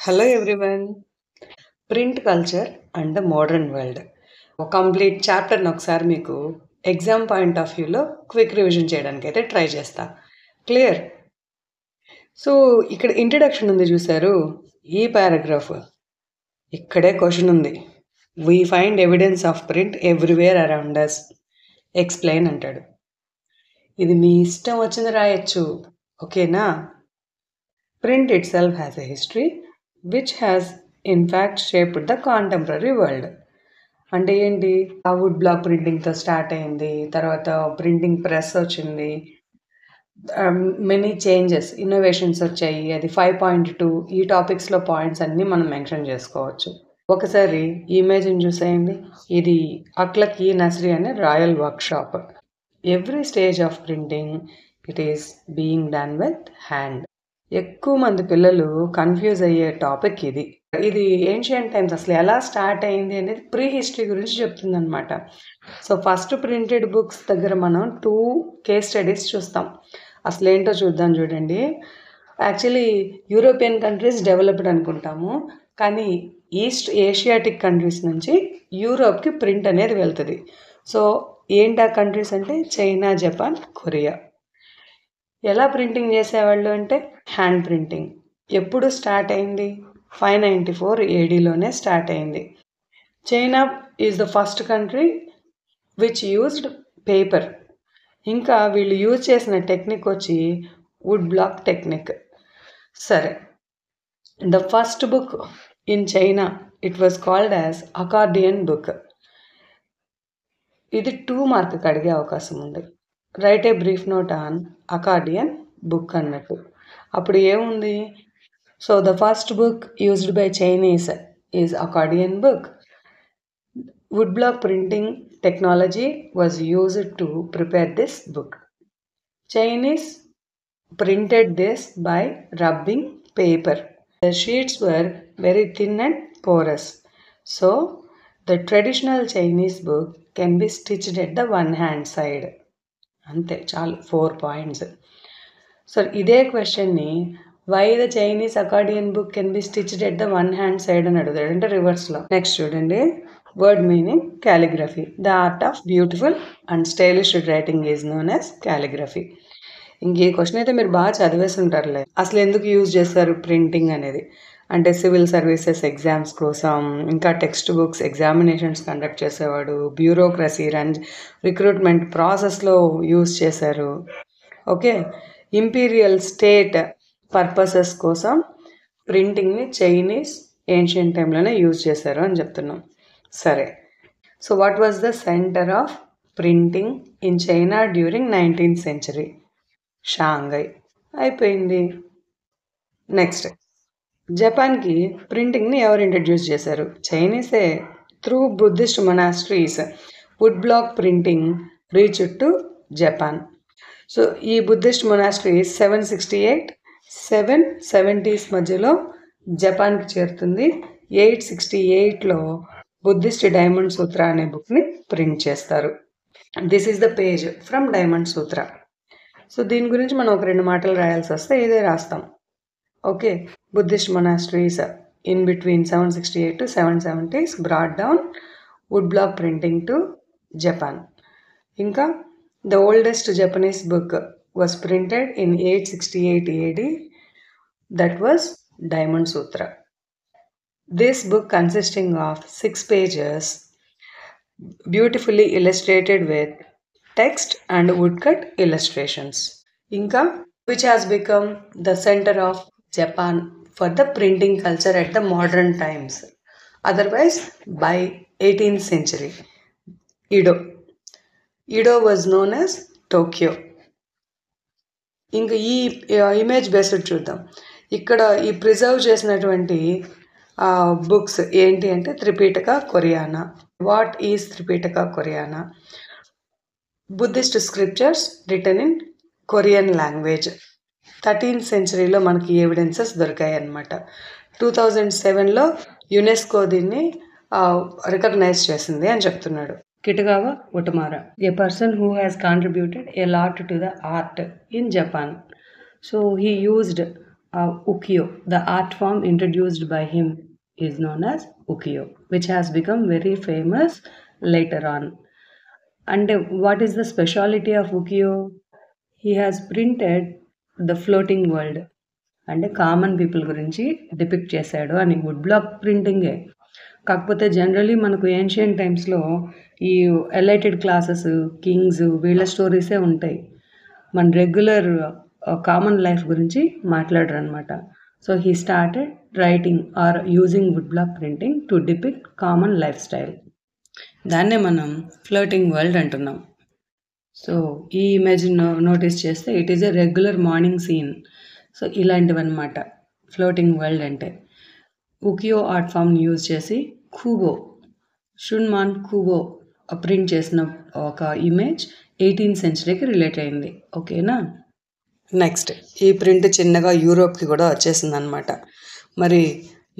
Hello everyone. Print culture and the modern world. Complete చాప్టర్ని ఒకసారి మీకు ఎగ్జామ్ పాయింట్ ఆఫ్ వ్యూలో క్విక్ రివిజన్ చేయడానికి అయితే ట్రై చేస్తా. క్లియర్? సో ఇక్కడ ఇంట్రడక్షన్ ఉంది చూసారు, ఈ పారాగ్రాఫ్ ఇక్కడే క్వశ్చన్ ఉంది. We find evidence of print everywhere around us. Explain అంటాడు. ఇది మీ ఇష్టం వచ్చింది రాయొచ్చు, ఓకేనా? Print itself has a history which has in fact shaped the contemporary world. అంటే ఏంటి? ఆ వుడ్ బ్లాక్ ప్రింటింగ్తో స్టార్ట్ అయింది, తర్వాత ప్రింటింగ్ ప్రెస్ వచ్చింది, మెనీ చేంజెస్, ఇన్నోవేషన్స్ వచ్చాయి. అది 5.2 ఈ టాపిక్స్లో పాయింట్స్ అన్నీ మనం మెన్షన్ చేసుకోవచ్చు. ఒకసారి ఈ ఇమేజ్ని చూసేయండి. ఇది అక్లక్ ఈ నర్సరీ అనే royal work shop. Every stage of printing it is being done with hand. ఎక్కువ మంది పిల్లలు కన్ఫ్యూజ్ అయ్యే టాపిక్ ఇది. ఇది ఏన్షియంట్ టైమ్స్ అసలు ఎలా స్టార్ట్ అయింది అనేది ప్రీ హిస్టరీ గురించి చెప్తుంది అనమాట. సో ఫస్ట్ ప్రింటెడ్ బుక్స్ దగ్గర మనం 2 కేస్ స్టడీస్ చూస్తాం. అసలు ఏంటో చూద్దాం. చూడండి, యాక్చువల్లీ యూరోపియన్ కంట్రీస్ డెవలప్డ్ అనుకుంటాము, కానీ ఈస్ట్ ఏషియాటిక్ కంట్రీస్ నుంచి యూరోప్కి ప్రింట్ అనేది వెళ్తుంది. సో ఏంటి ఆ కంట్రీస్ అంటే చైనా, జపాన్, కొరియా. ఎలా ప్రింటింగ్ చేసేవాళ్ళు అంటే హ్యాండ్ ప్రింటింగ్. ఎప్పుడు స్టార్ట్ అయింది? 594 ADలోనే స్టార్ట్ అయింది. China is the first country which used paper. ఇంకా వీళ్ళు యూజ్ చేసిన టెక్నిక్ వచ్చి వుడ్ బ్లాక్ టెక్నిక్. సరే, the first book in China it was called as accordion book. ఇది 2 మార్క్కి అడిగే అవకాశం ఉంది. Right a brief note on accordion book అన్నట్టు. అప్పుడు ఏముంది? So the first book used by Chinese is accordion book. Wood block printing technology was used to prepare this book. Chinese printed this by rubbing paper. The sheets were very thin and porous. So the traditional Chinese book can be stitched at the one hand side. అంతే, చాలు, 4 points. So ఇదే క్వశ్చన్ని why the Chinese accordion book can be stitched at the one hand side అని అడుగుతాడు, అంటే రివర్స్లో. Next చూడండి, word meaning calligraphy. The art of beautiful and stylish writing is known as calligraphy. ఇంక ఈ క్వశ్చన్ అయితే మీరు బాగా చదివేసి ఉంటారులే. అసలు ఎందుకు యూజ్ చేస్తారు ప్రింటింగ్ అనేది అంటే సివిల్ సర్వీసెస్ ఎగ్జామ్స్ కోసం, ఇంకా టెక్స్ట్ బుక్స్ ఎగ్జామినేషన్స్ కండక్ట్ చేసేవాడు, బ్యూరోక్రసీ రిక్రూట్మెంట్ ప్రాసెస్లో యూజ్ చేశారు. ఓకే, ఇంపీరియల్ స్టేట్ పర్పసెస్ కోసం ప్రింటింగ్ని చైనీస్ ఏన్షియంట్ టైంలోనే యూజ్ చేశారు అని చెప్తున్నాం. సరే, so what was the centre of printing in China during 19th century? Shanghai. అయిపోయింది. నెక్స్ట్, జపాన్కి ప్రింటింగ్ని ఎవరు ఇంట్రడ్యూస్ చేశారు? చైనీసే. Through Buddhist monasteries wood block printing reach to Japan. So ఈ బుద్ధిస్ట్ మొనాస్ట్రీస్ 768, 770s మధ్యలో జపాన్కి చేరుతుంది. 868లో బుద్ధిస్ట్ డైమండ్ సూత్ర అనే బుక్ని ప్రింట్ చేస్తారు. This is the page from diamond Sutra. So దీని గురించి మనం ఒక 2 మాటలు రాయాల్సి వస్తే ఇదే రాస్తాం. Okay, Buddhist monasteries in between 768 to 770s brought down wood block printing to Japan. ఇంకా the oldest Japanese book was printed in 868 AD. That was Diamond Sutra. This book consisting of 6 pages, beautifully illustrated with text and woodcut illustrations. Inka, which has become the center of Japan for the printing culture at the modern times. Otherwise, by 18th century, Edo was known as Tokyo. ఇంకా ఈ image based చూద్దాం. ఇక్కడ ఈ preserve చేసినటువంటి books ఏంటి అంటే Tripitaka Koreana. What is Tripitaka Koreana? Buddhist scriptures written in Korean language. 13th centuryలో మనకి ఎవిడెన్సెస్ దొరికాయి అన్నమాట. 2007లో యునెస్కో దీన్ని రికగ్నైజ్ చేసింది అని చెప్తున్నాడు. Kitagawa Utamara, a person who has contributed a lot to the art in Japan. So he used ukiyo. The art form introduced by him is known as ukiyo, which has become very famous later on. And what is the speciality of ukiyo? He has printed the floating world, అంటే common people గురించి depict చేశాడు అని. Would black ప్రింటింగే, కాకపోతే generally మనకు ancient టైమ్స్లో ఈ ఎలైటెడ్ classes, Kings, వీళ్ళ స్టోరీసే ఉంటాయి. మన రెగ్యులర్ కామన్ లైఫ్ గురించి మాట్లాడరు అనమాట. So he started writing or using wood block printing to depict common life style. దాన్నే మనం ఫ్లోటింగ్ వరల్డ్ అంటున్నాం. సో ఈ ఇమేజ్ నోటీస్ చేస్తే it is a regular morning scene. So ఇలాంటివన్నమాట ఫ్లోటింగ్ వరల్డ్ అంటే. ఉకియో ఆర్ట్ ఫామ్ని యూజ్ చేసి కూబో, షున్మాన్ కూబో ప్రింట్ చేసిన ఒక ఇమేజ్ 18th సెంచరీకి రిలేట్ అయింది. ఓకేనా. నెక్స్ట్, ఈ ప్రింట్ చిన్నగా యూరోప్కి కూడా వచ్చేసింది అనమాట. మరి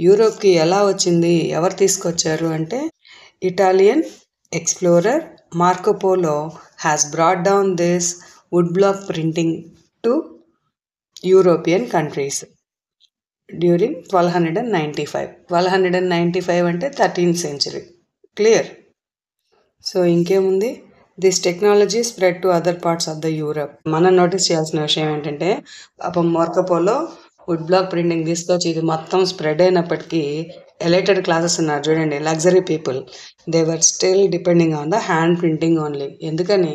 యూరోప్కి ఎలా వచ్చింది, ఎవరు తీసుకొచ్చారు అంటే, Italian explorer Marco Polo has brought down this wood block printing to European countries during 1295. 1295 అంటే 13th సెంచరీ. క్లియర్. సో ఇంకేముంది, this technology spread to other parts of the Europe. మనం నోటీస్ చేయాల్సిన విషయం ఏంటంటే, పాపం మార్కోపోలో వుడ్ బ్లాక్ ప్రింటింగ్ తీసుకొచ్చి ఇది మొత్తం స్ప్రెడ్ అయినప్పటికీ ఎలైటెడ్ క్లాసెస్ ఉన్నారు చూడండి, luxury people, they were still depending on the hand printing only. ఎందుకని?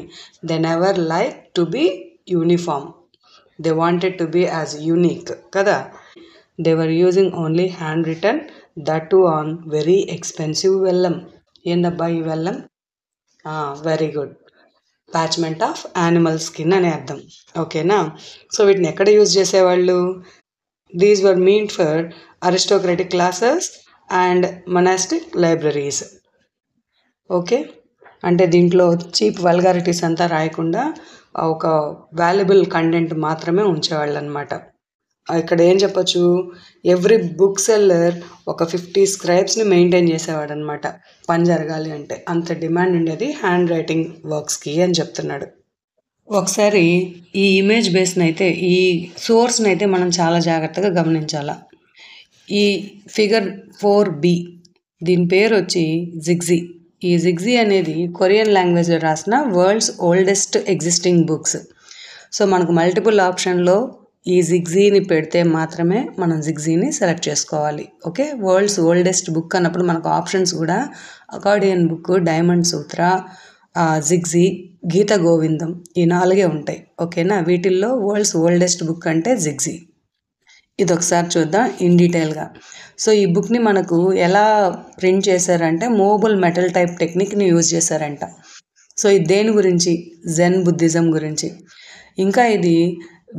They never like to be uniform, they wanted to be as unique కదా. They were using only handwritten, that too on very expensive vellum. ఏందబ్బా ఈ వెల్లం? Very good, parchment of animal skin అనే అర్థం. ఓకేనా. So వీటిని ఎక్కడ use చేసేవాళ్ళు? These were meant for aristocratic classes and monastic libraries. Okay, అంటే దీంట్లో చీప్ వల్గారిటీస్ అంతా రాయకుండా ఒక వాల్యుబుల్ కంటెంట్ మాత్రమే ఉంచేవాళ్ళు అనమాట. ఇక్కడ ఏం చెప్పచ్చు, ఎవ్రీ బుక్ సెల్లర్ ఒక 50 స్క్రైబ్స్ని మెయింటైన్ చేసేవాడు అనమాట, పని జరగాలి అంటే. అంత డిమాండ్ ఉండేది హ్యాండ్ రైటింగ్ వర్క్స్కి అని చెప్తున్నాడు. ఒకసారి ఈ ఇమేజ్ బేస్ని అయితే, ఈ సోర్స్ని అయితే మనం చాలా జాగ్రత్తగా గమనించాల. ఈ ఫిగర్ 4B, దీని పేరు వచ్చి జిగ్జీ. ఈ జిగ్జీ అనేది కొరియన్ లాంగ్వేజ్లో రాసిన world's oldest existing books. So మనకు మల్టిపుల్ ఆప్షన్లో ఈ జిగ్జీని పెడితే మాత్రమే మనం జిగ్జీని సెలెక్ట్ చేసుకోవాలి. ఓకే, వరల్డ్స్ ఓల్డెస్ట్ బుక్ అన్నప్పుడు మనకు ఆప్షన్స్ కూడా అకార్డియన్ బుక్, డైమండ్ సూత్ర, జిగ్జీ, గీత గోవిందం, ఈ 4 ఉంటాయి. ఓకేనా. వీటిల్లో వరల్డ్స్ ఓల్డెస్ట్ బుక్ అంటే జిగ్జీ. ఇది ఒకసారి చూద్దాం ఇన్ డీటెయిల్గా. సో ఈ బుక్ని మనకు ఎలా ప్రింట్ చేశారంటే, మూవబుల్ మెటల్ టైప్ టెక్నిక్ని యూజ్ చేశారంట. సో ఇది దేని గురించి? జెన్ బుద్ధిజం గురించి. ఇంకా ఇది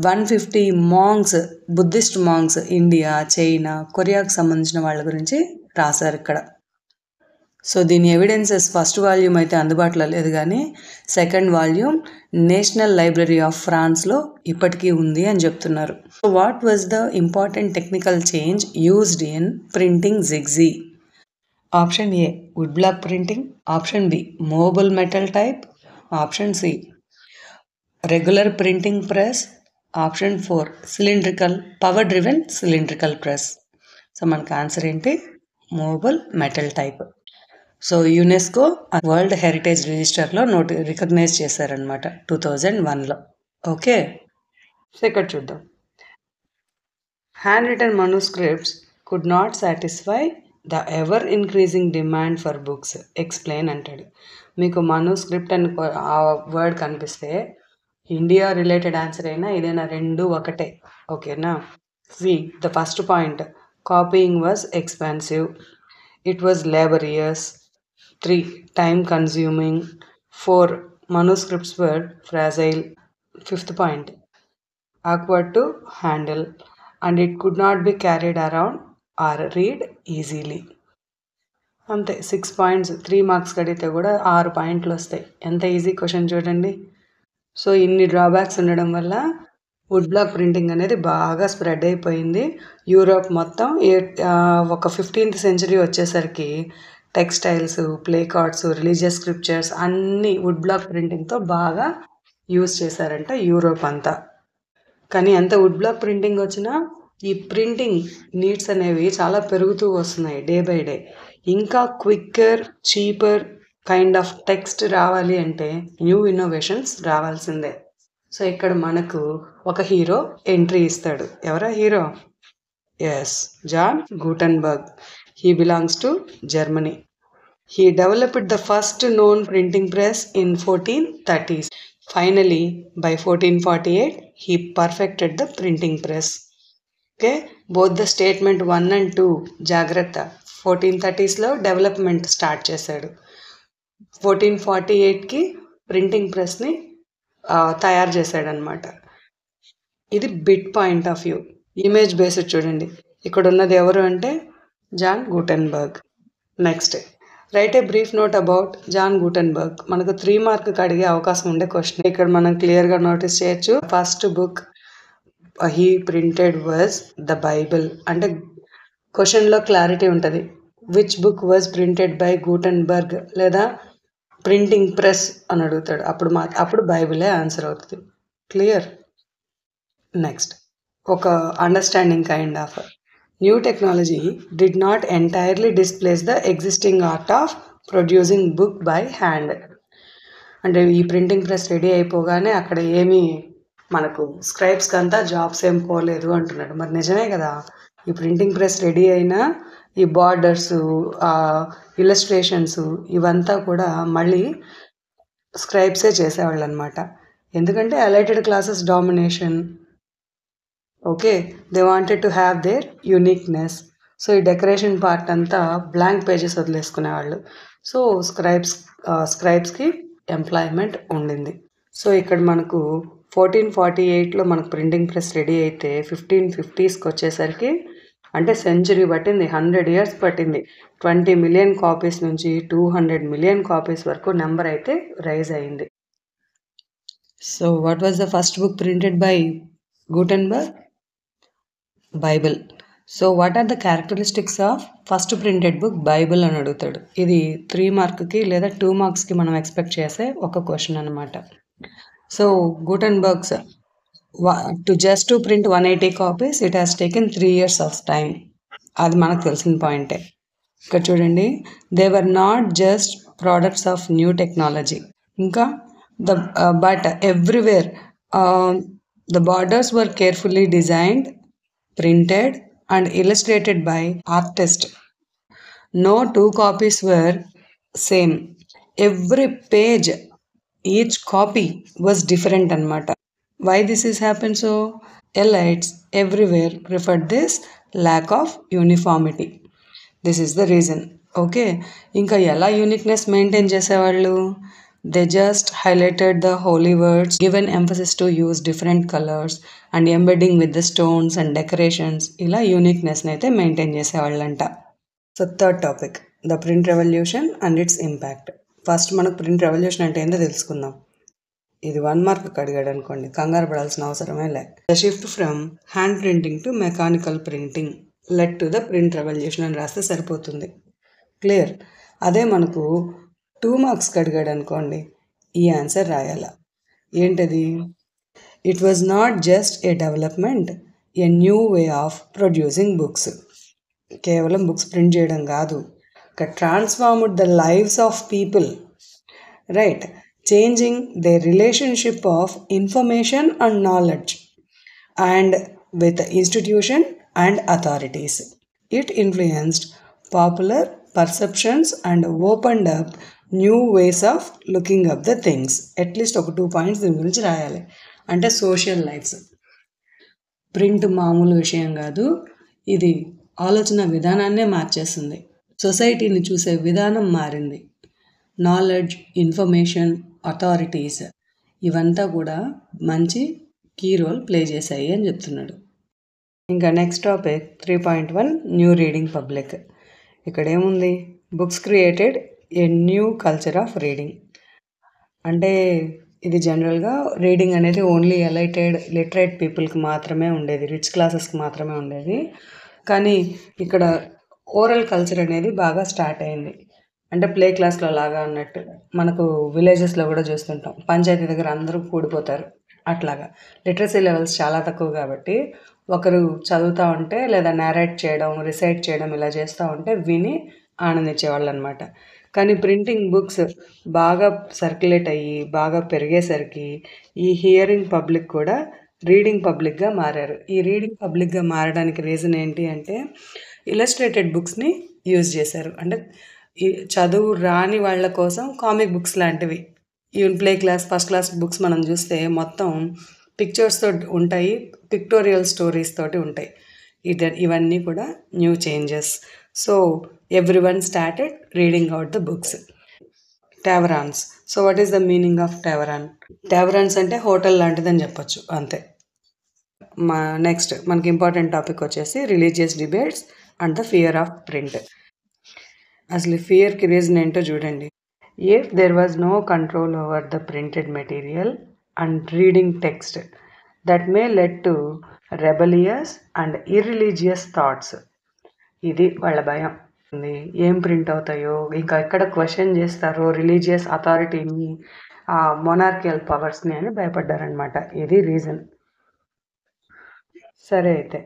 150 monks, Buddhist monks, India, China, కొరియాకు సంబంధించిన వాళ్ళ గురించి రాశారు ఇక్కడ. సో దీని ఎవిడెన్సెస్ ఫస్ట్ వాల్యూమ్ అయితే అందుబాటులో లేదు, కానీ second volume national library of ఫ్రాన్స్లో ఇప్పటికీ ఉంది అని చెప్తున్నారు. So what was the important technical change used in printing Jikji? Option A wood block printing, option B movable metal type, option C regular printing press, option 4 cylindrical power driven cylindrical press. So మనకు answer ఏంటి? Movable metal type. So UNESCO world heritage రిజిస్టర్లో recognise చేశారనమాట 2001లో. Okay, so ఇక్కడ చూద్దాం. Handwritten manuscripts could not satisfy the ever increasing demand for books. Explain అంటాడు. మీకు మనుస్క్రిప్ట్ అని ఆ వర్డ్ కనిపిస్తే ఇండియా రిలేటెడ్ ఆన్సర్ అయినా ఏదైనా రెండు ఒకటే. ఓకేనా. The first point, copying was expensive, it was laborious. 3 time consuming. 4 manuscripts were fragile. 5th point, awkward to handle and it could not be carried around or read easily. అంతే, 6 points. 3 marks కడిగితే కూడా 6 పాయింట్లు వస్తాయి. ఎంత easy question చూడండి. So ఇన్ని drawbacks ఉండడం వల్ల వుడ్ బ్లాక్ ప్రింటింగ్ అనేది బాగా స్ప్రెడ్ అయిపోయింది యూరోప్ మొత్తం. ఒక 15th సెంచరీ వచ్చేసరికి textiles, play cards, religious scriptures అన్నీ వుడ్ బ్లాక్ ప్రింటింగ్తో బాగా యూజ్ చేశారంట యూరోప్ అంతా. కానీ ఎంత వుడ్ బ్లాక్ ప్రింటింగ్ వచ్చినా ఈ ప్రింటింగ్ నీడ్స్ అనేవి చాలా పెరుగుతూ వస్తున్నాయి డే బై డే. ఇంకా quicker, cheaper kind of text రావాలి అంటే న్యూ ఇన్నోవేషన్స్ రావాల్సిందే. సో ఇక్కడ మనకు ఒక హీరో ఎంట్రీ ఇస్తాడు. ఎవరా hero? Yes, John Gutenberg. He belongs to Germany. He developed the first known printing press in 1430s. Finally, by 1448, he perfected the printing press. Okay, both the statement 1 and 2 జాగ్రత్త. 1430sలో development start చేశాడు. 1448కి printing ప్రెస్ని తయారు చేశాడనమాట. ఇది bit point of view. Image based చూడండి. ఇక్కడ ఉన్నది ఎవరు అంటే John Gutenberg. Next, right a brief note about John Gutenberg. మనకు 3 మార్క్కి అడిగే అవకాశం ఉండే క్వశ్చన్. ఇక్కడ మనం క్లియర్గా నోటీస్ చేయొచ్చు. First book he printed was the Bible. అంటే క్వశ్చన్లో క్లారిటీ ఉంటుంది. Which book was printed by Gutenberg లేదా ప్రింటింగ్ ప్రెస్ అని అడుగుతాడు. అప్పుడు బైబిలే ఆన్సర్ అవుతుంది. క్లియర్? నెక్స్ట్, ఒక understanding kind of new technology did not entirely displace the existing art of producing book by hand. అంటే ఈ ప్రింటింగ్ ప్రెస్ రెడీ అయిపోగానే అక్కడ ఏమీ మనకు స్క్రైబ్స్కి అంతా జాబ్స్ ఏం పోలేదు అంటున్నాడు. మరి నిజమే కదా. ఈ ప్రింటింగ్ ప్రెస్ రెడీ అయినా ఈ బార్డర్స్, ఇలస్ట్రేషన్స్ ఇవంతా కూడా మళ్ళీ స్క్రైబ్సే చేసేవాళ్ళు అనమాట. ఎందుకంటే ఎలైటెడ్ classes domination. Okay, they wanted to have their uniqueness. So ఈ డెకరేషన్ పార్ట్ అంతా బ్లాంక్ పేజెస్ వదిలేసుకునేవాళ్ళు. సో స్క్రైబ్స్కి ఎంప్లాయ్మెంట్ ఉండింది. సో ఇక్కడ మనకు 1448లో మనకు ప్రింటింగ్ ప్రెస్ రెడీ అయితే 1550స్కి వచ్చేసరికి అంటే సెంచరీ పట్టింది, 100 years పట్టింది. 20 million కాపీస్ నుంచి 200 million కాపీస్ వరకు నెంబర్ అయితే రైజ్ అయింది. So what was the first book printed by Gutenberg? Bible. So what are the characteristics of first printed book Bible అని అడుగుతాడు. ఇది 3 మార్క్కి లేదా 2 మార్క్స్కి మనం ఎక్స్పెక్ట్ చేసే ఒక క్వశ్చన్ అనమాట. So Gutenberg's to print 180 copies it has taken 3 years of time. అది మనకు తెలిసిన పాయింటే. ఇక్కడ చూడండి, they were not just products of new technology. ఇంకా but everywhere the borders were carefully designed, printed and illustrated by artists. No 2 copies were same. Every page, each copy was different anamata. Why this is happened? So elites everywhere preferred this lack of uniformity. This is the reason. Okay, ఇంకా ఎలా uniqueness maintain చేసేవాళ్ళు? They just highlighted the holy words, given emphasis to use different colors and embedding with the stones and decorations. ఇలా యూనిక్నెస్ని అయితే maintain చేసేవాళ్ళంట. So third topic, the print revolution and its impact. First మనకు print revolution అంటే ఏంటో తెలుసుకుందాం. ఇది 1 mark అడిగాడు అనుకోండి, కంగారు పడాల్సిన అవసరమే లే. The shift from hand printing to mechanical printing led to the print revolution అని రాస్తే సరిపోతుంది. క్లియర్? అదే మనకు 2 మార్క్స్కి అడిగాడు అనుకోండి, ఈ ఆన్సర్ రాయాల. ఏంటది? It was not just a development, a new way of producing books. కేవలం బుక్స్ ప్రింట్ చేయడం కాదు, transformed the lives of people, right, changing they relationship of information and knowledge and with institution and authorities. It influenced popular perceptions and opened up new ways of looking up the things. At least ఒక 2 points దీని గురించి రాయాలి. అంటే social lifes. Print మామూలు విషయం కాదు, ఇది ఆలోచన విధానాన్నే మార్చేస్తుంది. సొసైటీని చూసే విధానం మారింది. నాలెడ్జ్, ఇన్ఫర్మేషన్, అథారిటీస్ ఇవంతా కూడా మంచి కీ రోల్ ప్లే చేశాయి అని చెప్తున్నాడు. ఇంకా next topic 3.1 new reading public. ఇక్కడ ఏముంది? Books created a new culture of reading. అంటే ఇది జనరల్గా రీడింగ్ అనేది ఓన్లీ లిటరేట్ పీపుల్కి మాత్రమే ఉండేది, రిచ్ క్లాసెస్కి మాత్రమే ఉండేది. కానీ ఇక్కడ ఓరల్ కల్చర్ అనేది బాగా స్టార్ట్ అయింది. అంటే ప్లే క్లాస్లో లాగా అన్నట్టు మనకు విలేజెస్లో కూడా చూస్తుంటాం, పంచాయతీ దగ్గర అందరూ కూడిపోతారు. అట్లాగా లిటరసీ లెవెల్స్ చాలా తక్కువ కాబట్టి ఒకరు చదువుతూ ఉంటే లేదా నేరేట్ చేయడం, రిసైట్ చేయడం ఇలా చేస్తూ ఉంటే విని ఆనందించేవాళ్ళు అనమాట. కానీ ప్రింటింగ్ బుక్స్ బాగా సర్క్యులేట్ అయ్యి బాగా పెరిగేసరికి ఈ హియరింగ్ పబ్లిక్ కూడా రీడింగ్ పబ్లిక్గా మారారు. ఈ రీడింగ్ పబ్లిక్గా మారడానికి రీజన్ ఏంటి అంటే ఇలస్ట్రేటెడ్ బుక్స్ని యూజ్ చేశారు. అంటే ఈ చదువు రాని వాళ్ళ కోసం కామిక్ బుక్స్ లాంటివి, even play class, first class books మనం చూస్తే మొత్తం పిక్చర్స్తో ఉంటాయి, పిక్టోరియల్ స్టోరీస్ తోటి ఉంటాయి. ఇవన్నీ కూడా new changes. So every one started reading out the books. Taverns. So what is the meaning of tavern? Taverns అంటే హోటల్ లాంటిదని చెప్పొచ్చు, అంతే. నెక్స్ట్ మనకి ఇంపార్టెంట్ టాపిక్ వచ్చేసి religious debates and the fear of print. అసలు ఫియర్కి రీజన్ ఏంటో చూడండి. If there was no control over the printed material and reading text that may led to rebellious and irreligious thoughts. ఇది వాళ్ళ భయం. ఏం ప్రింట్ అవుతాయో, ఇంకా ఎక్కడ క్వశ్చన్ చేస్తారో రిలీజియస్ అథారిటీని, మొనార్కియల్ పవర్స్ని అని భయపడ్డారనమాట. ఇది రీజన్. సరే, అయితే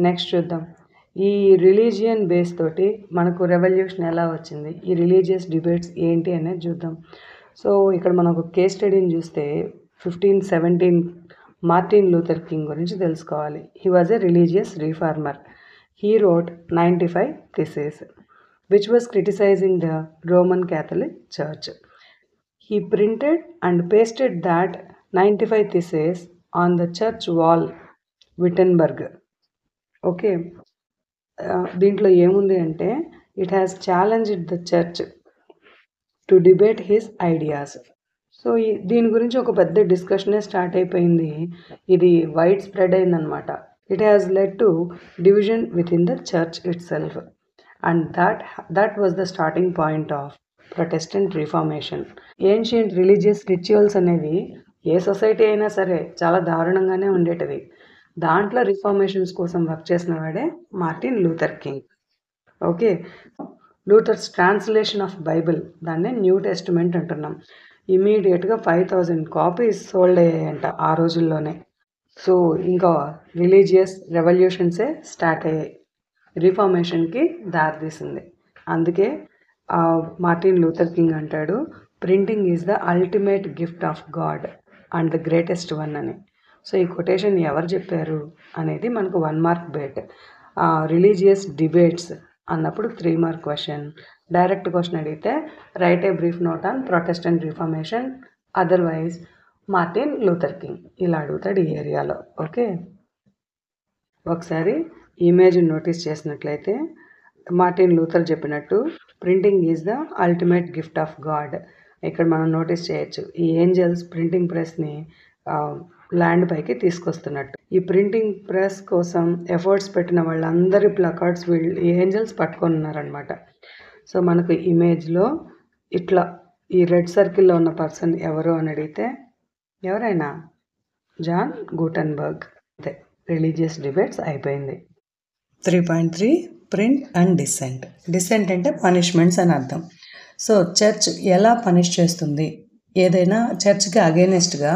నెక్స్ట్ చూద్దాం. ఈ రిలీజియన్ బేస్ తోటి మనకు రెవల్యూషన్ ఎలా వచ్చింది, ఈ రిలీజియస్ డిబేట్స్ ఏంటి అనేది చూద్దాం. సో ఇక్కడ మనం ఒక కేస్ స్టడీని చూస్తే 1517 మార్టిన్ లూథర్ కింగ్ గురించి తెలుసుకోవాలి. He was a religious reformer. He wrote 95 theses, which was criticizing the Roman Catholic Church. He printed and pasted that 95 theses on the church wall, Wittenberg. Okay. దీంట్లో ఏముంది అంటే it has challenged the church to debate his ideas. So దీని గురించి ఒక పెద్ద డిస్కషనే start అయిపోయింది. ఇది wide spread అయిందనమాట. It has led to division within the church itself, and that was the starting point of Protestant Reformation. Ancient religious rituals అనేవి ఏ society అయినా సరే చాలా దారుణంగానే ఉండేటివి. దాంట్లో రిఫార్మేషన్స్ కోసం వర్క్ చేసిన వాడే Martin Luther King. Okay, Luther's translation of Bible, దాన్నే న్యూ టెస్టిమెంట్ అంటున్నాం. ఇమీడియట్గా 5000 కాపీస్ సోల్డ్ అయ్యాయంట ఆ రోజుల్లోనే. సో ఇంకా రిలీజియస్ రెవల్యూషన్సే స్టార్ట్ అయ్యాయి, రిఫార్మేషన్కి దారితీసింది. అందుకే మార్టిన్ లూథర్ కింగ్ అంటాడు, printing is the ultimate gift of God and the greatest one అని. సో ఈ కొటేషన్ ఎవరు చెప్పారు అనేది మనకు 1 మార్క్ బేట్. రిలీజియస్ డిబేట్స్ అన్నప్పుడు 3 మార్క్ క్వశ్చన్. డైరెక్ట్ క్వశ్చన్ అడిగితే right a brief note on Protestant reformation, otherwise Martin Luther king, ఇలా అడుగుతాడు ఈ ఏరియాలో. ఓకే, ఒకసారి ఇమేజ్ నోటీస్ చేసినట్లయితే మార్టిన్ లూథర్ చెప్పినట్టు printing is the ultimate gift of God. ఇక్కడ మనం నోటీస్ చేయొచ్చు ఈ ఏంజల్స్ ప్రింటింగ్ ప్రెస్ని ల్యాండ్ పైకి తీసుకొస్తున్నట్టు. ఈ ప్రింటింగ్ ప్రెస్ కోసం ఎఫర్ట్స్ పెట్టిన వాళ్ళందరి ప్లకార్డ్స్ వీళ్ళు ఈ ఏంజల్స్ పట్టుకొని ఉన్నారనమాట. సో మనకు ఇమేజ్లో ఇట్లా ఈ రెడ్ సర్కిల్లో ఉన్న పర్సన్ ఎవరు అని అడిగితే ఎవరైనా జాన్ గూటన్బర్గ్. అంతే, రిలీజియస్ డిబేట్స్ అయిపోయింది. 3.3 ప్రింట్ అండ్ డిసెంట్. డిసెంట్ అంటే పనిష్మెంట్స్ అని అర్థం. సో చర్చ్ ఎలా పనిష్ చేస్తుంది, ఏదైనా చర్చ్కి అగైనెస్ట్గా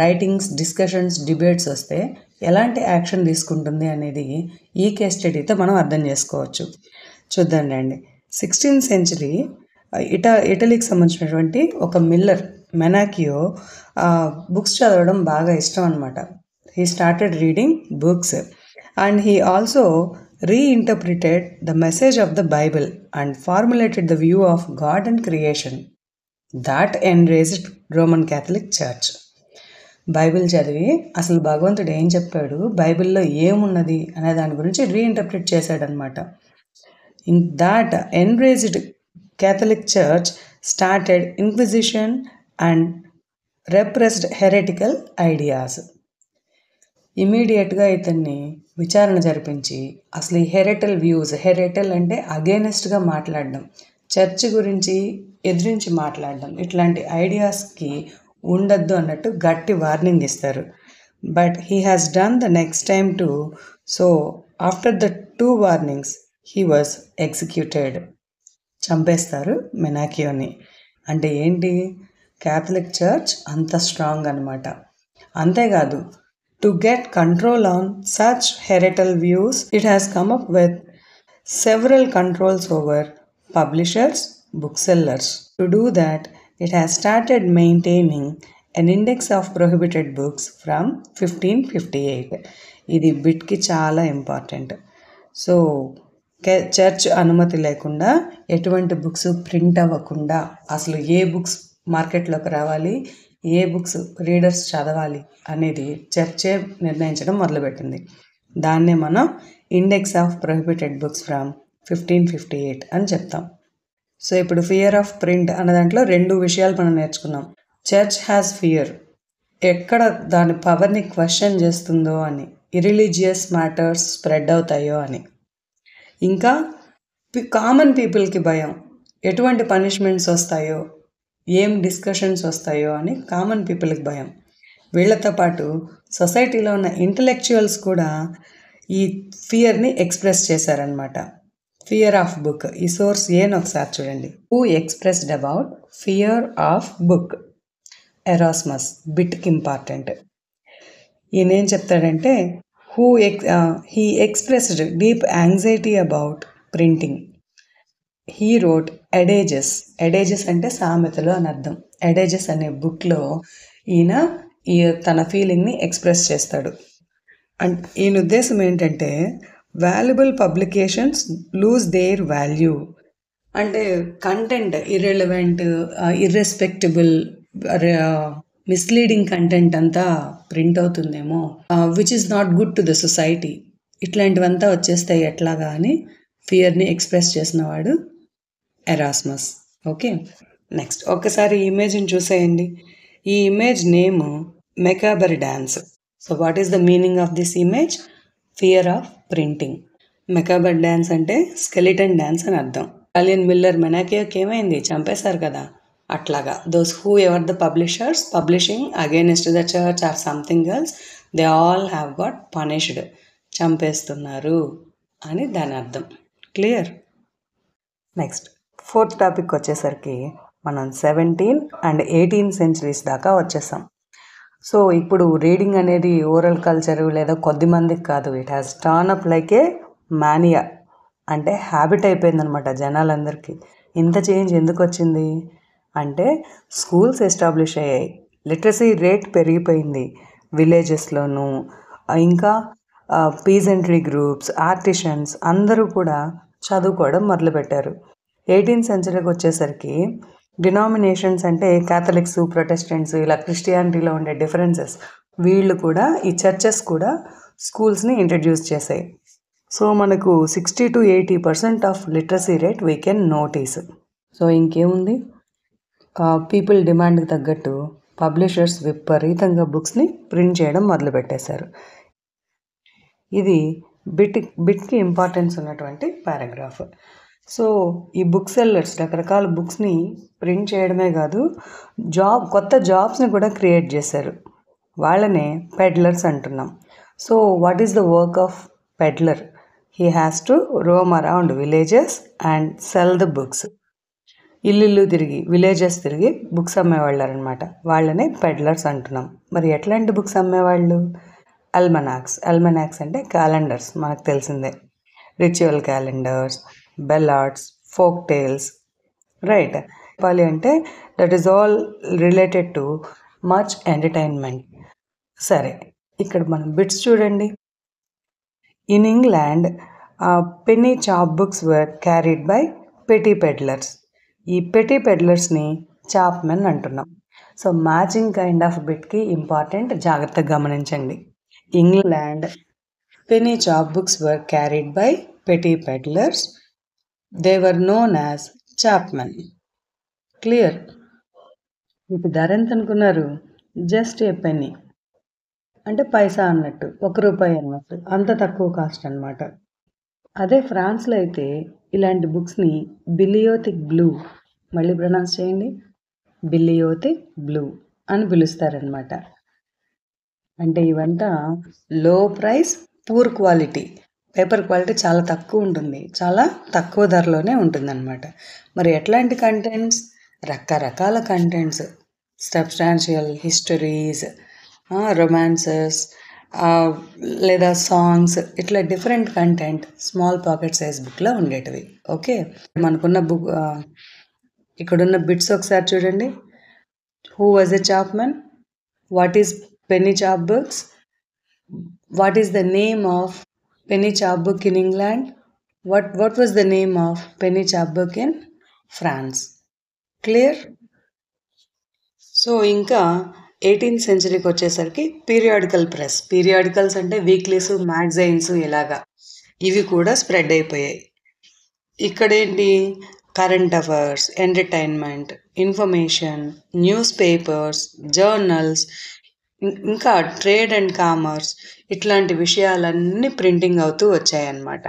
రైటింగ్స్, డిస్కషన్స్, డిబేట్స్ వస్తే ఎలాంటి యాక్షన్ తీసుకుంటుంది అనేది ఈ కేస్ స్టడీతో మనం అర్థం చేసుకోవచ్చు. చూద్దాం రండి. 16th century ఇటలీకి సంబంధించినటువంటి ఒక మిల్లర్ మెనాకియో బుక్స్ చదవడం బాగా ఇష్టం అనమాట. He started reading books and he also reinterpreted the message of the Bible and formulated the view of God and creation that enraged Roman Catholic church. Bible చదివి అసలు భగవంతుడు ఏం చెప్పాడు, బైబిల్లో ఏమున్నది అనే దాని గురించి రీఇంటర్ప్రిట్ చేశాడనమాట. In that enraged Catholic Church started Inquisition and repressed heretical ideas. ఇమీడియట్గా ఇతన్ని విచారణ జరిపించి అసలు ఈ హెరెటల్ వ్యూస్, హెరెటల్ అంటే అగైనెస్ట్గా మాట్లాడడం, చర్చ్ గురించి ఎదిరించి మాట్లాడడం, ఇట్లాంటి ఐడియాస్కి ఉండద్దు అన్నట్టు గట్టి వార్నింగ్ ఇస్తారు. But he has done the next time to. So after the 2 warnings he was executed. చంపేస్తారు మెనాకియోని. అంటే ఏంటి, క్యాథలిక్ చర్చ్ అంత స్ట్రాంగ్ అనమాట. అంతేకాదు To get control on such heritable views, it has come up with several controls over publishers, booksellers. To do that, it has started maintaining an index of prohibited books from 1558. ఇది బిట్కి చాలా important. So church అనుమతి లేకుండా ఎటువంటి books print అవ్వకుండా, అసలు ఏ books మార్కెట్లోకి రావాలి, ఏ books readers చదవాలి అనేది చర్చే నిర్ణయించడం మొదలుపెట్టింది. దాన్నే మనం index of prohibited books from 1558 అని చెప్తాం. సో ఇప్పుడు ఫియర్ ఆఫ్ ప్రింట్ అన్న దాంట్లో 2 విషయాలు మనం నేర్చుకున్నాం. చర్చ్ హ్యాస్ ఫియర్, ఎక్కడ దాని పవర్ని క్వశ్చన్ చేస్తుందో అని, ఇరిలీజియస్ మ్యాటర్స్ స్ప్రెడ్ అవుతాయో అని. ఇంకా కామన్ పీపుల్కి భయం, ఎటువంటి పనిష్మెంట్స్ వస్తాయో, ఏం డిస్కషన్స్ వస్తాయో అని కామన్ పీపుల్కి భయం. వీళ్ళతో పాటు సొసైటీలో ఉన్న ఇంటలెక్చువల్స్ కూడా ఈ ఫియర్ని ఎక్స్ప్రెస్ చేశారనమాట. ఫియర్ ఆఫ్ బుక్, ఈ సోర్స్ ఏని ఒకసారి చూడండి. Who expressed about fear of book? Erasmus. బిట్కి ఇంపార్టెంట్. ఈయనేం చెప్తాడంటే he expressed deep anxiety about printing. He wrote adages. adages అంటే సామెతలు అని అర్థం. adages అనే బుక్లో ఈయన తన ఫీలింగ్ని ఎక్స్ప్రెస్ చేస్తాడు. అండ్ ఈయన ఉద్దేశం ఏంటంటే valuable publications lose their value. అంటే content irrelevant, irrespectable, misleading content అంతా ప్రింట్ అవుతుందేమో, which is not good to the society, ఇట్లాంటివంతా వచ్చేస్తాయి ఎట్లాగా అని ఫియర్ని ఎక్స్ప్రెస్ చేసిన వాడు ఎరాస్మస్. ఓకే, నెక్స్ట్ ఒక్కసారి ఈ ఇమేజ్ని చూసేయండి. ఈ image name macabre dance. So what is the meaning of this image? Fear of printing. Macabre dance అంటే స్కెలిటన్ డ్యాన్స్ అని అర్థం. ఇటాలియన్ మిల్లర్ మెనాకియోకి ఏమైంది? చంపేశారు కదా. అట్లాగా those who ever the publishers publishing against the church or something else, they all have got punished. చంపేస్తున్నారు అని దాని అర్థం. క్లియర్? నెక్స్ట్ 4th టాపిక్ వచ్చేసరికి మనం 17 and 18 centuries దాకా వచ్చేసాం. సో ఇప్పుడు రీడింగ్ అనేది ఓరల్ కల్చరు లేదా కొద్ది మందికి కాదు, it has turn up like A mania, అంటే హ్యాబిట్ అయిపోయిందనమాట జనాలందరికీ. ఇంత చేంజ్ ఎందుకు వచ్చింది అంటే స్కూల్స్ ఎస్టాబ్లిష్ అయ్యాయి, లిటరసీ రేట్ పెరిగిపోయింది విలేజెస్లోనూ, ఇంకా పీజెంట్రీ గ్రూప్స్, ఆర్టిషన్స్ అందరూ కూడా చదువుకోవడం మొదలుపెట్టారు. 18th centuryకి వచ్చేసరికి డినామినేషన్స్ అంటే క్యాథలిక్స్, ప్రొటెస్టెంట్స్, ఇలా క్రిస్టియానిటీలో ఉండే డిఫరెన్సెస్, వీళ్ళు కూడా ఈ చర్చెస్ కూడా స్కూల్స్ని ఇంట్రడ్యూస్ చేశాయి. సో మనకు 60 to 80% of literacy rate V can notice. So ఇంకేముంది, పీపుల్ డిమాండ్కి తగ్గట్టు పబ్లిషర్స్ విపరీతంగా బుక్స్ని ప్రింట్ చేయడం మొదలుపెట్టేశారు. ఇది బిట్కి ఇంపార్టెన్స్ ఉన్నటువంటి పారాగ్రాఫ్. సో ఈ బుక్ సెల్లర్స్ రకరకాల బుక్స్ని ప్రింట్ చేయడమే కాదు, కొత్త జాబ్స్ని కూడా క్రియేట్ చేశారు. వాళ్ళనే పెడ్లర్స్ అంటున్నాం. So what is the work of peddler? He has to Rome around villages and cell the books. ఇల్లు తిరిగి, విలేజెస్ తిరిగి బుక్స్ అమ్మేవాళ్ళు అనమాట. వాళ్ళని పెడ్లర్స్ అంటున్నాం. మరి ఎట్లాంటి బుక్స్ అమ్మేవాళ్ళు? అల్మనాక్స్ అంటే క్యాలెండర్స్, మనకు తెలిసిందే. Ritual calendars, ballads, folk tales, right. చెప్పాలి అంటే that is all related to much entertainment. సరే, ఇక్కడ మనం బిట్స్ చూడండి. In England penny chap books were carried by petty peddlers. ఈ పెటీ పెడ్లర్స్ని చాప్మెన్ అంటున్నాం. సో మ్యాచింగ్ కైండ్ ఆఫ్ బిట్కి ఇంపార్టెంట్, జాగ్రత్తగా గమనించండి. England penny chap books were carried by petty peddlers. They were known as chapmen. Clear? ఇప్పుడు ధర ఎంత అనుకున్నారు? జస్ట్ ఏ పెన్నీ, అంటే పైసా అన్నట్టు, ₹1 అన్నట్టు, అంత తక్కువ కాస్ట్ అనమాట. అదే ఫ్రాన్స్లో అయితే ఇలాంటి బుక్స్ని బిలియోథిక్ బ్లూ, మళ్ళీ ప్రొనౌన్స్ చేయండి, బిలియోథిక్ బ్లూ అని పిలుస్తారనమాట. అంటే ఇవంతా లో price, poor quality, paper quality చాలా తక్కువ ఉంటుంది, చాలా తక్కువ ధరలోనే ఉంటుందన్నమాట. మరి ఎట్లాంటి కంటెంట్స్? రకరకాల కంటెంట్స్, సబ్స్టాన్షియల్ హిస్టరీస్, రొమాన్సెస్, లేదా సాంగ్స్ ఇట్లా different content small pocket size బుక్లో ఉండేటివి. ఓకే, మనకున్న బుక్ ఇక్కడున్న బిట్స్ ఒకసారి చూడండి. Who was a chapman, what is penny chap books, what is the name of penny chap book in England, what was the name of penny chapbook in France. Clear? So ఇంకా 18th సెంచరీకి వచ్చేసరికి periodicals అంటే weeklies, magazines ఇలాగా ఇవి కూడా spread అయిపోయాయి. ఇక్కడేంటి current affairs, entertainment, information, news papers, journals, ఇంకా trade and commerce ఇట్లాంటి విషయాలన్నీ ప్రింటింగ్ అవుతూ వచ్చాయన్నమాట.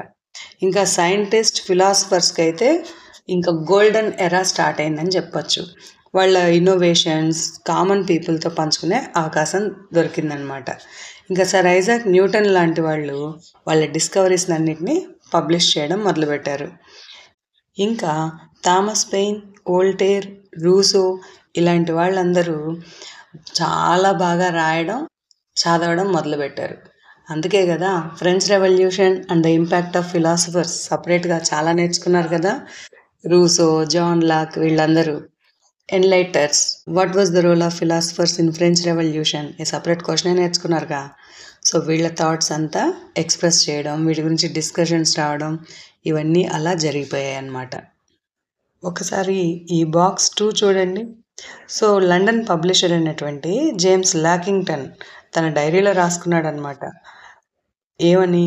ఇంకా సైంటిస్ట్, ఫిలాసఫర్స్కి అయితే ఇంకా గోల్డెన్ ఎరా స్టార్ట్ అయిందని చెప్పచ్చు. వాళ్ళ ఇన్నోవేషన్స్ కామన్ పీపుల్తో పంచుకునే అవకాశం దొరికిందనమాట. ఇంకా సర్ ఐజాక్ న్యూటన్ లాంటి వాళ్ళు వాళ్ళ డిస్కవరీస్ అన్నిటినీ పబ్లిష్ చేయడం మొదలుపెట్టారు. ఇంకా థామస్ పెయిన్, వోల్టేర్, రూసో ఇలాంటి వాళ్ళందరూ చాలా బాగా రాయడం, చదవడం మొదలుపెట్టారు. అందుకే కదా French revolution and the impact of philosophers సపరేట్గా చాలా నేర్చుకున్నారు కదా. రూసో, జాన్ లాక్ వీళ్ళందరూ enlighteners. What was the role of philosophers in French revolution ఈ సపరేట్ క్వశ్చనే నేర్చుకున్నారుగా. సో వీళ్ళ థాట్స్ అంతా ఎక్స్ప్రెస్ చేయడం, వీటి గురించి డిస్కషన్స్ రావడం ఇవన్నీ అలా జరిగిపోయాయి అన్నమాట. ఒకసారి ఈ బాక్స్ 2 చూడండి. సో లండన్ పబ్లిషర్ అయినటువంటి జేమ్స్ లాకింగ్టన్ తన డైరీలో రాసుకున్నాడు అనమాట. ఏమని?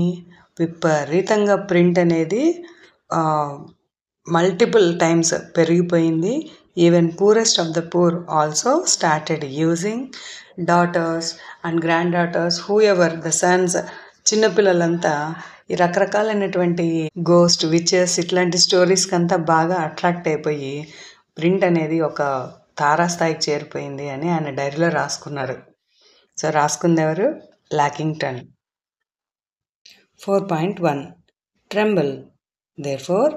విపరీతంగా ప్రింట్ అనేది మల్టిపుల్ టైమ్స్ పెరిగిపోయింది. Even poorest of the poor also started using, daughters and grand daughters, who ever the sons, చిన్నపిల్లలంతా ఈ రకరకాలైనటువంటి గోస్ట్, విచెస్ ఇట్లాంటి స్టోరీస్కి అంతా బాగా అట్రాక్ట్ అయిపోయి ప్రింట్ అనేది ఒక తారాస్థాయికి చేరిపోయింది అని ఆయన డైరీలో రాసుకున్నారు. సో రాసుకుంది ఎవరు? Lackington. 4.1 tremble therefore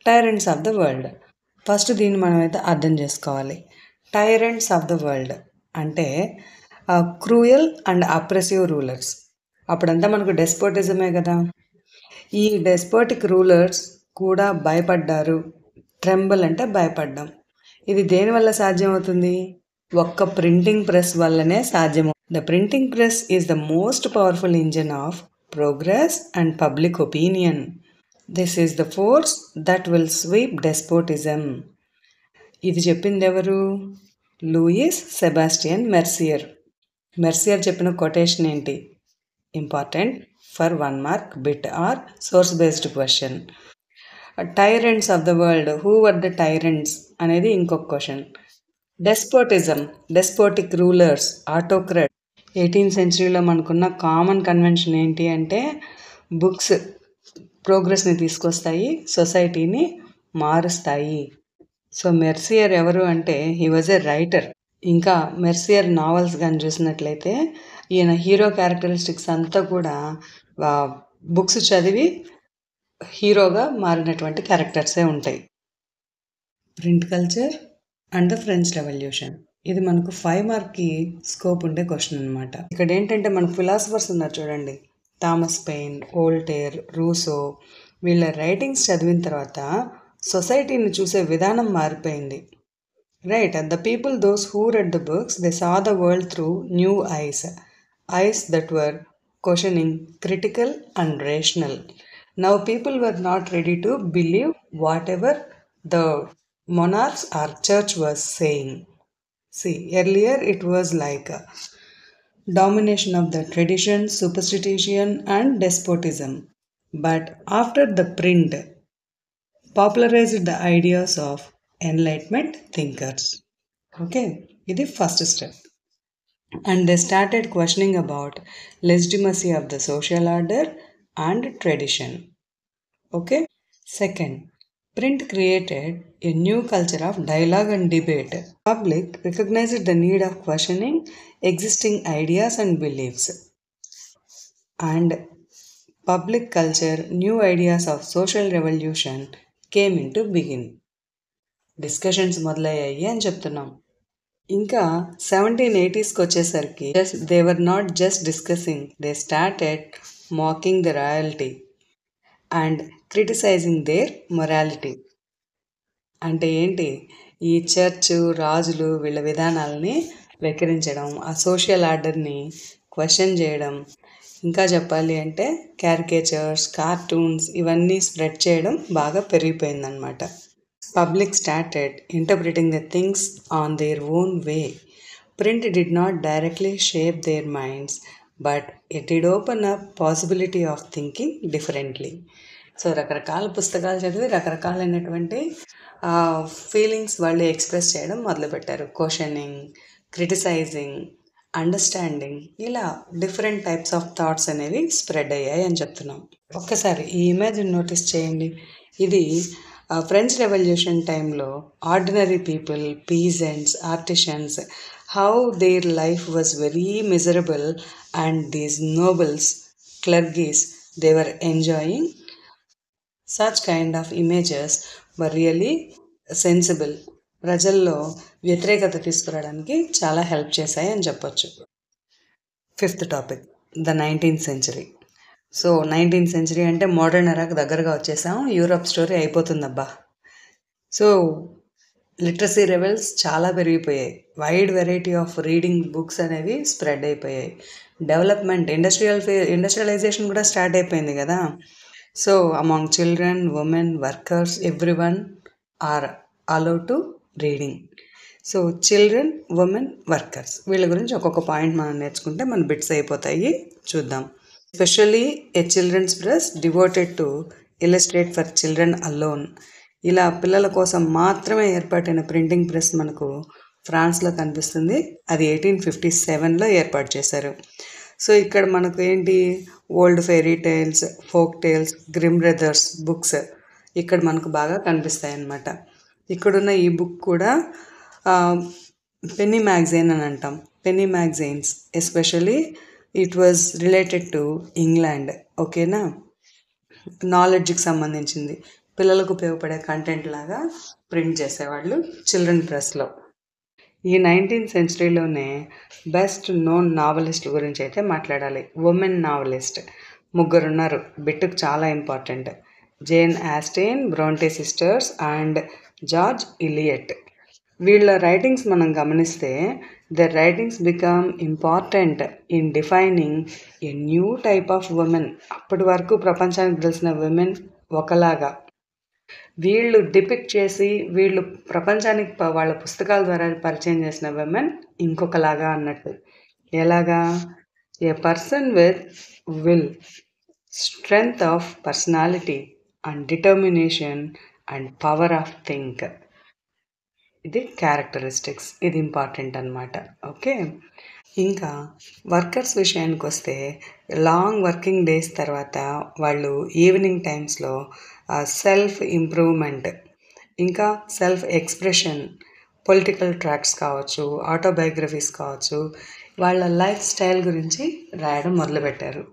tyrants of the world. First దీన్ని మనమైతే అర్థం చేసుకోవాలి. టైరెంట్స్ ఆఫ్ ద వరల్డ్ అంటే క్రూయల్ అండ్ అప్రెసివ్ రూలర్స్. అప్పుడంతా మనకు డెస్పోటిజమే కదా. ఈ డెస్పోటిక్ రూలర్స్ కూడా భయపడ్డారు. ట్రెంబుల్ అంటే భయపడ్డం. ఇది దేనివల్ల సాధ్యమవుతుంది? ఒక్క ప్రింటింగ్ ప్రెస్ వల్లనే సాధ్యమవుతుంది. The printing press is the most powerful engine of progress and public opinion. This is the force that will sweep despotism. ఇది చెప్పింది ఎవరు? Louis Sebastian Mercier. మెర్సియర్ చెప్పిన కొటేషన్ ఏంటి? Important for 1 mark bit or source based question. Tyrants of the world, who were the tyrants అనేది ఇంకొక question. డెస్పోటిజం, డెస్పోటిక్ rulers, ఆటోక్రాట్. 18th సెంచరీలో మనకున్న common convention ఏంటి అంటే బుక్స్ ప్రోగ్రెస్ని తీసుకొస్తాయి, సొసైటీని మారుస్తాయి. సో మెర్సియర్ ఎవరు అంటే హీ వాజ్ ఎ రైటర్. ఇంకా మెర్సియర్ నావల్స్ కానీ చూసినట్లయితే ఈయన హీరో క్యారెక్టరిస్టిక్స్ అంతా కూడా బుక్స్ చదివి హీరోగా మారినటువంటి క్యారెక్టర్సే ఉంటాయి. Print culture and the French revolution. ఇది మనకు 5 మార్క్కి స్కోప్ ఉండే క్వశ్చన్ అనమాట. ఇక్కడ ఏంటంటే మనకు ఫిలాసఫర్స్ ఉన్నారు చూడండి. థామస్ పెయిన్, వోల్టేర్, రూసో వీళ్ళ రైటింగ్స్ చదివిన తర్వాత సొసైటీని చూసే విధానం మారిపోయింది. Right? The people those who read the books they saw the world through new ice that were questioning, critical and rational. Now people were not ready to believe what ever the monarchs or church was saying. See, earlier it was like a domination of the tradition, superstition and despotism. But after the print, popularized the ideas of enlightenment thinkers. Okay, this is first step. And they started questioning about legitimacy of the social order and tradition. Okay. Second, print created a new culture of dialogue and debate. Public recognized the need of questioning existing ideas and beliefs. And public culture, new ideas of social revolution came into begin. Discussions మొదలయ్యాయి అని చెప్తున్నాం. ఇంకా 1780స్కి వచ్చేసరికి they were not just discussing, they started mocking the royalty and criticizing their morality. అంటే ఏంటి, ఈ church రాజులు వీళ్ళ విధానాలని వెక్కిరించడం, ఆ సోషల్ ఆర్డర్ని క్వశ్చన్ చేయడం, ఇంకా చెప్పాలి అంటే క్యారికేచర్స్, కార్టూన్స్ ఇవన్నీ స్ప్రెడ్ చేయడం బాగా పెరిగిపోయిందనమాట. Public started interpreting the things on their own way. Print did not directly shape their minds, but it did open up possibility of thinking differently. సో రకరకాల పుస్తకాలు చదివి రకరకాలైనటువంటి ఫీలింగ్స్ వాళ్ళు ఎక్స్ప్రెస్ చేయడం మొదలుపెట్టారు. క్వశ్చనింగ్, క్రిటిసైజింగ్, అండర్స్టాండింగ్, ఇలా డిఫరెంట్ టైప్స్ ఆఫ్ థాట్స్ అనేవి స్ప్రెడ్ అయ్యాయి అని చెప్తున్నాం. ఒక్కసారి ఈ ఇమేజ్ నోటీస్ చేయండి. ఇది ఫ్రెంచ్ రెవల్యూషన్ టైంలో ordinary people, peasants, artisans, how their life was very miserable and these nobles, clergies, they were enjoying such kind of images were really sensible. ప్రజల్లో వ్యతిరేకత తీసుకురావడానికి చాలా హెల్ప్ చేశాయి అని చెప్పొచ్చు. Fifth topic, the 19th century. So 19th century అంటే modern ఎరాకు దగ్గరగా వచ్చేసాం. యూరప్ స్టోరీ అయిపోతుందబ్బా. సో లిటరసీ లెవెల్స్ చాలా పెరిగిపోయాయి. Wide variety of reading books అనేవి స్ప్రెడ్ అయిపోయాయి. డెవలప్మెంట్, ఇండస్ట్రియలైజేషన్ కూడా స్టార్ట్ అయిపోయింది కదా. So among children, women, workers, every one are allowed to reading. So children, women, workers వీళ్ళ గురించి ఒక్కొక్క పాయింట్ మనం నేర్చుకుంటే మన బిట్స్ అయిపోతాయి. చూద్దాం. Especially a children's press devoted to illustrate for children alone. ఇలా పిల్లల కోసం మాత్రమే ఏర్పాటైన ప్రింటింగ్ ప్రెస్ మనకు ఫ్రాన్స్లో కనిపిస్తుంది. అది 1857లో ఏర్పాటు చేశారు. సో ఇక్కడ మనకు ఏంటి, old fairy tiles, folk tiles, grim brothers books ఇక్కడ మనకు బాగా కనిపిస్తాయి అన్నమాట. ఇక్కడున్న ఈ బుక్ కూడా పెన్నీ మ్యాగజైన్ అని అంటాం. Penny magazines especially it was related to England. ఓకేనా, నాలెడ్జ్కి సంబంధించింది, పిల్లలకు ఉపయోగపడే కంటెంట్ లాగా ప్రింట్ చేసేవాళ్ళు చిల్డ్రన్ ప్రెస్లో. ఈ 19th సెంచరీలోనే బెస్ట్ నోన్ నావలిస్ట్ గురించి అయితే మాట్లాడాలి. ఉమెన్ నావలిస్ట్ ముగ్గురు ఉన్నారు. బిట్టుకు చాలా important. Jane Austen, Bronte sisters and George Eliot. వీళ్ళ రైటింగ్స్ మనం గమనిస్తే their writings become important in defining a new type of women. అప్పటి వరకు ప్రపంచానికి తెలిసిన విమెన్ ఒకలాగా, వీళ్ళు డిపిక్ట్ చేసి వీళ్ళు ప్రపంచానికి వాళ్ళ పుస్తకాల ద్వారా పరిచయం చేసిన విమెన్ ఇంకొకలాగా అన్నట్టు. ఎలాగా, a person with will, strength of personality and determination and power of think. ఇది క్యారెక్టరిస్టిక్స్, ఇది ఇంపార్టెంట్ అన్నమాట. ఓకే, ఇంకా వర్కర్స్ విషయానికి వస్తే లాంగ్ వర్కింగ్ డేస్ తర్వాత వాళ్ళు ఈవినింగ్ టైమ్స్లో సెల్ఫ్ ఇంప్రూవ్మెంట్, ఇంకా సెల్ఫ్ ఎక్స్ప్రెషన్, పొలిటికల్ ట్రాక్ట్స్ కావచ్చు, ఆటోబయోగ్రఫీస్ కావచ్చు, వాళ్ళ లైఫ్ స్టైల్ గురించి రాయడం మొదలుపెట్టారు.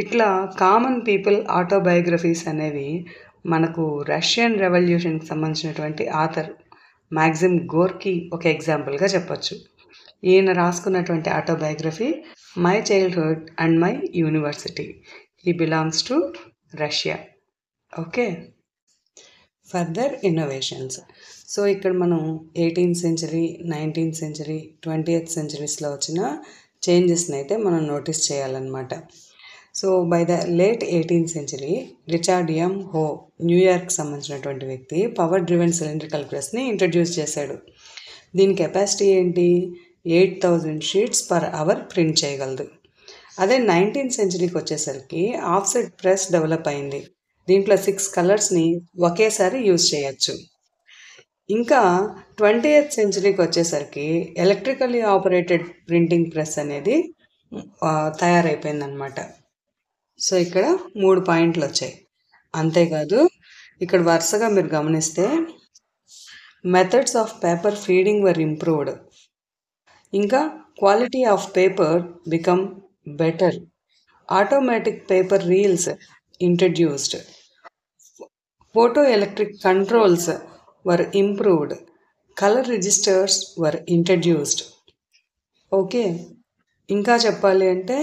ఇట్లా కామన్ పీపుల్ ఆటోబయోగ్రఫీస్ అనేవి మనకు రష్యన్ రెవల్యూషన్కి సంబంధించినటువంటి ఆథర్ మ్యాక్సిమ్ గోర్కీ ఒక ఎగ్జాంపుల్గా చెప్పొచ్చు. ఈయన రాసుకున్నటువంటి autobiography my childhood and my university. He belongs to Russia. Okay, further innovations. So ఇక్కడ మనం 18th century, 19th century, 20th సెంచరీస్లో వచ్చిన చేంజెస్ని అయితే మనం నోటీస్ చేయాలన్నమాట. So by the late 18th century Richard M Hoe, New York సంబంధించినటువంటి వ్యక్తి, పవర్ డ్రివెన్ సిలిండ్రికల్ ప్రెస్ని introduce చేశాడు. దీని కెపాసిటీ ఏంటి, 8000 షీట్స్ పర్ అవర్ ప్రింట్ చేయగలదు. అదే 19th సెంచరీకి వచ్చేసరికి ఆఫ్సెట్ ప్రెస్ డెవలప్ అయింది. దీంట్లో 6 కలర్స్ని ఒకేసారి యూజ్ చేయొచ్చు. ఇంకా 20th సెంచరీకి వచ్చేసరికి ఎలక్ట్రికల్లీ ఆపరేటెడ్ ప్రింటింగ్ ప్రెస్ అనేది తయారైపోయిందనమాట. సో ఇక్కడ 3 పాయింట్లు వచ్చాయి. అంతేకాదు ఇక్కడ వరుసగా మీరు గమనిస్తే methods of paper feeding were improved, ఇంకా quality of paper become better, automatic paper reels introduced, photo electric controls were improved, colour registers were introduced. Okay, ఇంకా చెప్పాలి అంటే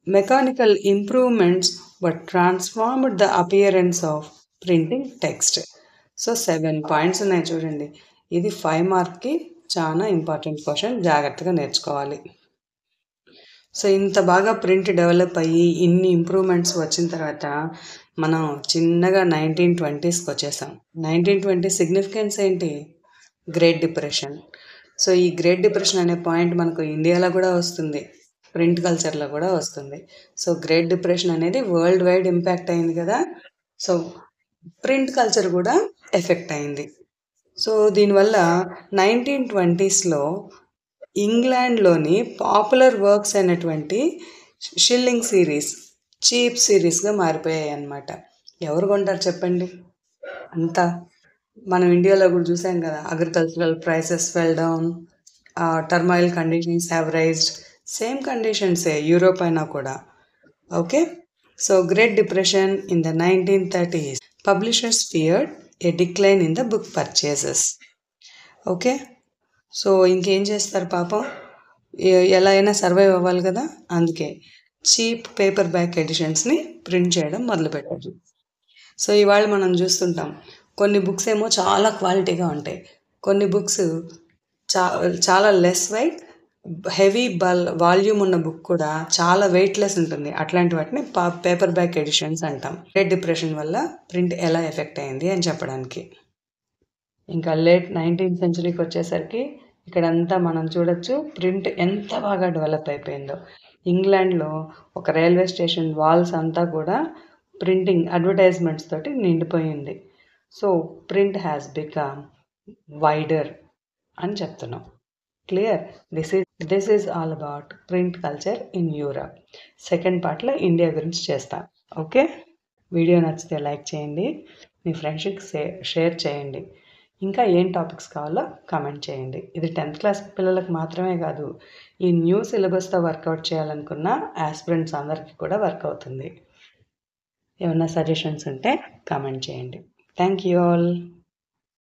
mechanical improvements were transformed the appearance of printing text. So 7 points ఉన్నాయి చూడండి. ఇది 5 మార్క్కి చాలా important question, జాగ్రత్తగా నేర్చుకోవాలి. So ఇంత బాగా ప్రింట్ డెవలప్ అయ్యి ఇన్ని ఇంప్రూవ్మెంట్స్ వచ్చిన తర్వాత మనం చిన్నగా 1920స్కి వచ్చేసాం. 1920 సిగ్నిఫికెన్స్ ఏంటి? Great depression. సో ఈ గ్రేట్ డిప్రెషన్ అనే పాయింట్ మనకు ఇండియాలో కూడా వస్తుంది, ప్రింట్ కల్చర్లో కూడా వస్తుంది. సో గ్రేట్ డిప్రెషన్ అనేది వరల్డ్ వైడ్ ఇంపాక్ట్ అయింది కదా. సో ప్రింట్ కల్చర్ కూడా ఎఫెక్ట్ అయింది. సో దీనివల్ల 1920స్లో ఇంగ్లాండ్లోని పాపులర్ వర్క్స్ అయినటువంటి షిల్లింగ్ సిరీస్ చీప్ సిరీస్గా మారిపోయాయి అన్నమాట. ఎవరు కొంటారు చెప్పండి? అంతా మనం ఇండియాలో కూడా చూసాం కదా, agricultural prices fell down, turmoil conditions have raised. Same కండిషన్సే యూరోప్ అయినా కూడా. Okay, so great depression in the 1930s, publishers feared a decline in the book purchases. Okay, so ఇంకేం చేస్తారు పాపం, ఎలా అయినా సర్వైవ్ అవ్వాలి కదా, అందుకే చీప్ పేపర్ బ్యాక్ ఎడిషన్స్ని ప్రింట్ చేయడం మొదలుపెట్టారు. సో ఇవాళ మనం చూస్తుంటాం, కొన్ని బుక్స్ ఏమో చాలా క్వాలిటీగా ఉంటాయి, కొన్ని బుక్స్ చాలా లెస్ వెయిట్, హెవీ వాల్యూమ్ ఉన్న బుక్ కూడా చాలా వెయిట్లెస్ ఉంటుంది. అట్లాంటి వాటిని పేపర్ బ్యాక్ ఎడిషన్స్ అంటాం. గ్రేట్ డిప్రెషన్ వల్ల ప్రింట్ ఎలా ఎఫెక్ట్ అయింది అని చెప్పడానికి. ఇంకా లేట్ 19th సెంచరీకి వచ్చేసరికి ఇక్కడంతా మనం చూడొచ్చు ప్రింట్ ఎంత బాగా డెవలప్ అయిపోయిందో. ఇంగ్లాండ్లో ఒక రైల్వే స్టేషన్ వాల్స్ అంతా కూడా ప్రింటింగ్ అడ్వర్టైజ్మెంట్స్ తోటి నిండిపోయింది. So print has become wider అని చెప్తున్నాం. Clear? This is all about print culture in Europe. Second పార్ట్లో ఇండియా గురించి చేస్తాం. ఓకే, వీడియో నచ్చితే లైక్ చేయండి, మీ ఫ్రెండ్స్కి షేర్ చేయండి. ఇంకా ఏం టాపిక్స్ కావాలో కామెంట్ చేయండి. ఇది 10th క్లాస్ పిల్లలకు మాత్రమే కాదు, ఈ న్యూ సిలబస్తో వర్కౌట్ చేయాలనుకున్న ఆస్పిరెంట్స్ అందరికీ కూడా వర్క్ అవుతుంది. ఏమన్నా సజెషన్స్ ఉంటే కామెంట్ చేయండి. Thank you all.